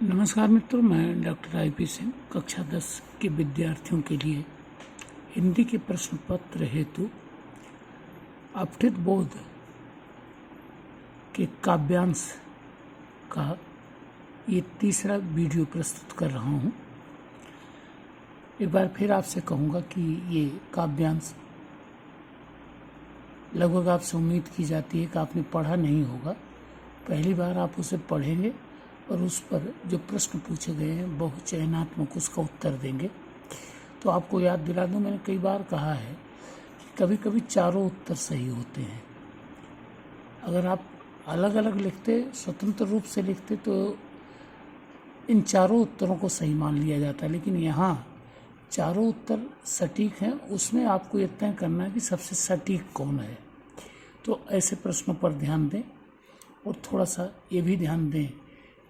नमस्कार मित्रों, मैं डॉक्टर आई.पी. सिंह कक्षा 10 के विद्यार्थियों के लिए हिंदी के प्रश्न पत्र हेतु अपठित बोध के काव्यांश का ये तीसरा वीडियो प्रस्तुत कर रहा हूँ। एक बार फिर आपसे कहूँगा कि ये काव्यांश लगभग आपसे उम्मीद की जाती है कि आपने पढ़ा नहीं होगा। पहली बार आप उसे पढ़ेंगे और उस पर जो प्रश्न पूछे गए हैं बहुचयनात्मक उसका उत्तर देंगे। तो आपको याद दिला दूं, मैंने कई बार कहा है कि कभी कभी चारों उत्तर सही होते हैं। अगर आप अलग अलग लिखते, स्वतंत्र रूप से लिखते, तो इन चारों उत्तरों को सही मान लिया जाता है, लेकिन यहाँ चारों उत्तर सटीक हैं। उसमें आपको ये तय करना है कि सबसे सटीक कौन है। तो ऐसे प्रश्नों पर ध्यान दें और थोड़ा सा ये भी ध्यान दें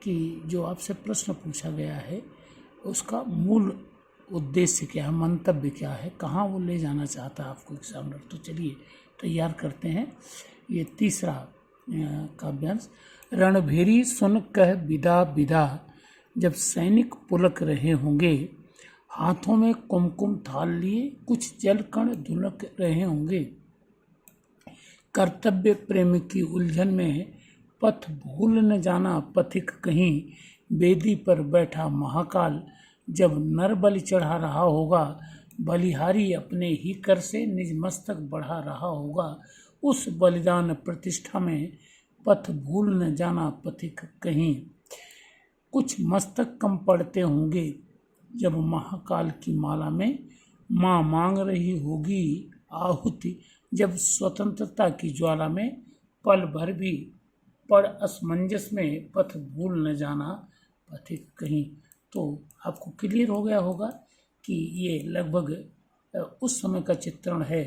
कि जो आपसे प्रश्न पूछा गया है उसका मूल उद्देश्य क्या है, मंतव्य क्या है, कहाँ वो ले जाना चाहता है आपको एग्जामिनर। तो चलिए तैयार करते हैं ये तीसरा काव्यांश। रणभेरी सुन कह विदा विदा, जब सैनिक पुलक रहे होंगे, हाथों में कुमकुम थाल लिए कुछ जल कण धुलक रहे होंगे। कर्तव्य प्रेम की उलझन में पथ भूल न जाना पथिक कहीं, बेदी पर बैठा महाकाल जब नर बलि चढ़ा रहा होगा, बलिहारी अपने ही कर से निज मस्तक बढ़ा रहा होगा। उस बलिदान प्रतिष्ठा में पथ भूल न जाना पथिक कहीं, कुछ मस्तक कम पड़ते होंगे जब महाकाल की माला में माँ मांग रही होगी आहुति, जब स्वतंत्रता की ज्वाला में पल भर भी पड़ असमंजस में पथ भूल न जाना पथिक कहीं। तो आपको क्लियर हो गया होगा कि ये लगभग उस समय का चित्रण है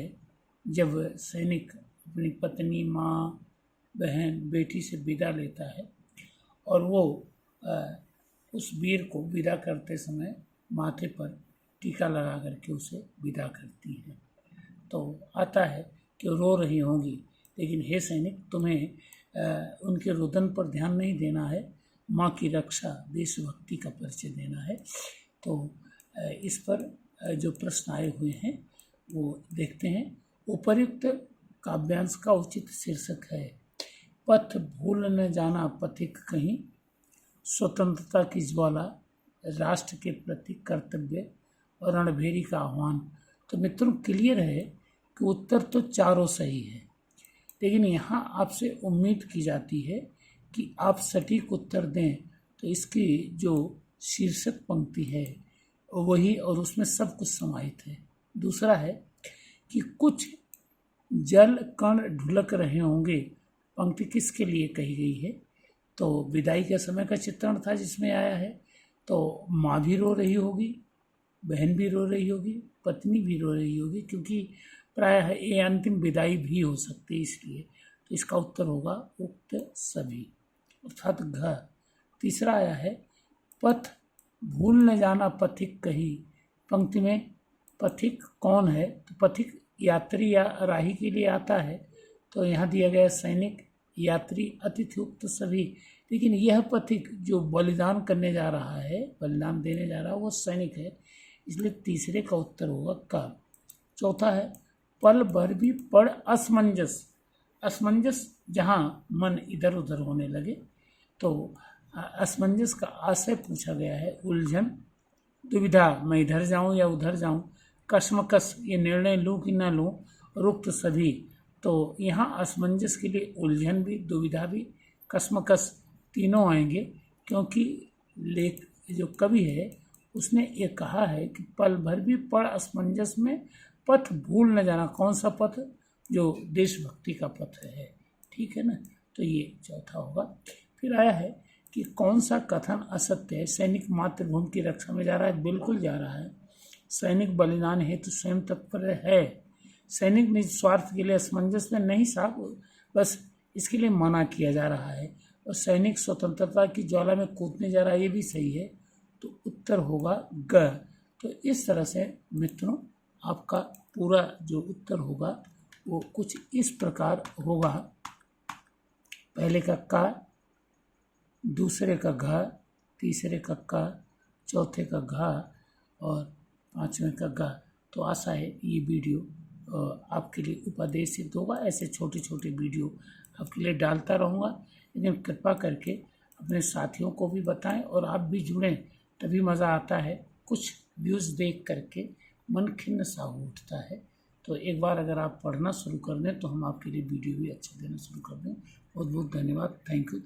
जब सैनिक अपनी पत्नी, माँ, बहन, बेटी से विदा लेता है और वो उस वीर को विदा करते समय माथे पर टीका लगा करके उसे विदा करती हैं। तो आता है कि रो रही होंगी, लेकिन हे सैनिक, तुम्हें उनके रुदन पर ध्यान नहीं देना है, माँ की रक्षा, देशभक्ति का परिचय देना है। तो इस पर जो प्रश्न आए हुए हैं वो देखते हैं। उपर्युक्त काव्यांश का उचित शीर्षक है पथ भूल न जाना पथिक कहीं, स्वतंत्रता की ज्वाला, राष्ट्र के प्रति कर्तव्य और रणभेरी का आह्वान। तो मित्रों, क्लियर है कि उत्तर तो चारों सही है, लेकिन यहाँ आपसे उम्मीद की जाती है कि आप सटीक उत्तर दें। तो इसकी जो शीर्षक पंक्ति है वही, और उसमें सब कुछ समाहित है। दूसरा है कि कुछ जल कण ढुलक रहे होंगे। पंक्ति किसके लिए कही गई है? तो विदाई के समय का चित्रण था जिसमें आया है। तो माँ भी रो रही होगी, बहन भी रो रही होगी, पत्नी भी रो रही होगी, क्योंकि प्रायः ये अंतिम विदाई भी हो सकती है, इसलिए। तो इसका उत्तर होगा उक्त सभी, अर्थात घ। तीसरा आया है पथ भूल न जाना पथिक कहीं। पंक्ति में पथिक कौन है? तो पथिक यात्री या राही के लिए आता है। तो यहाँ दिया गया सैनिक, यात्री, अतिथि, उक्त सभी। लेकिन यह पथिक जो बलिदान करने जा रहा है, बलिदान देने जा रहा है, वो सैनिक है, इसलिए तीसरे का उत्तर होगा का। चौथा है पल भर भी पड़ असमंजस। असमंजस जहाँ मन इधर उधर होने लगे, तो असमंजस का आशय पूछा गया है, उलझन, दुविधा, मैं इधर जाऊं या उधर जाऊं, कश्मकश, ये निर्णय लूं कि ना लूं, रुक्त सभी। तो यहाँ असमंजस के लिए उलझन भी, दुविधा भी, कश्मकश तीनों आएंगे, क्योंकि लेख जो कवि है उसने ये कहा है कि पल भर भी पड़ असमंजस में पथ भूल न जाना। कौन सा पथ? जो देशभक्ति का पथ है, ठीक है ना। तो ये चौथा होगा। फिर आया है कि कौन सा कथन असत्य है? सैनिक मातृभूमि की रक्षा में जा रहा है, बिल्कुल जा रहा है। सैनिक बलिदान हेतु स्वयं तत्पर है। सैनिक निज स्वार्थ के लिए असमंजस में नहीं साहब, बस इसके लिए मना किया जा रहा है। और सैनिक स्वतंत्रता की ज्वाला में कूदने जा रहा है, ये भी सही है। तो उत्तर होगा ग। तो इस तरह से मित्रों आपका पूरा जो उत्तर होगा वो कुछ इस प्रकार होगा। पहले का का, दूसरे का घ, तीसरे का क, चौथे का घा और पांचवें का गा। तो आशा है ये वीडियो आपके लिए उपदेश सिद्ध होगा। ऐसे छोटे छोटे वीडियो आपके लिए डालता रहूँगा, लेकिन कृपा करके अपने साथियों को भी बताएं और आप भी जुड़ें, तभी मज़ा आता है। कुछ व्यूज़ देख करके मन खिन्न सा हो उठता है। तो एक बार अगर आप पढ़ना शुरू कर दें तो हम आपके लिए वीडियो भी अच्छा देना शुरू कर दें। बहुत बहुत धन्यवाद। Thank you.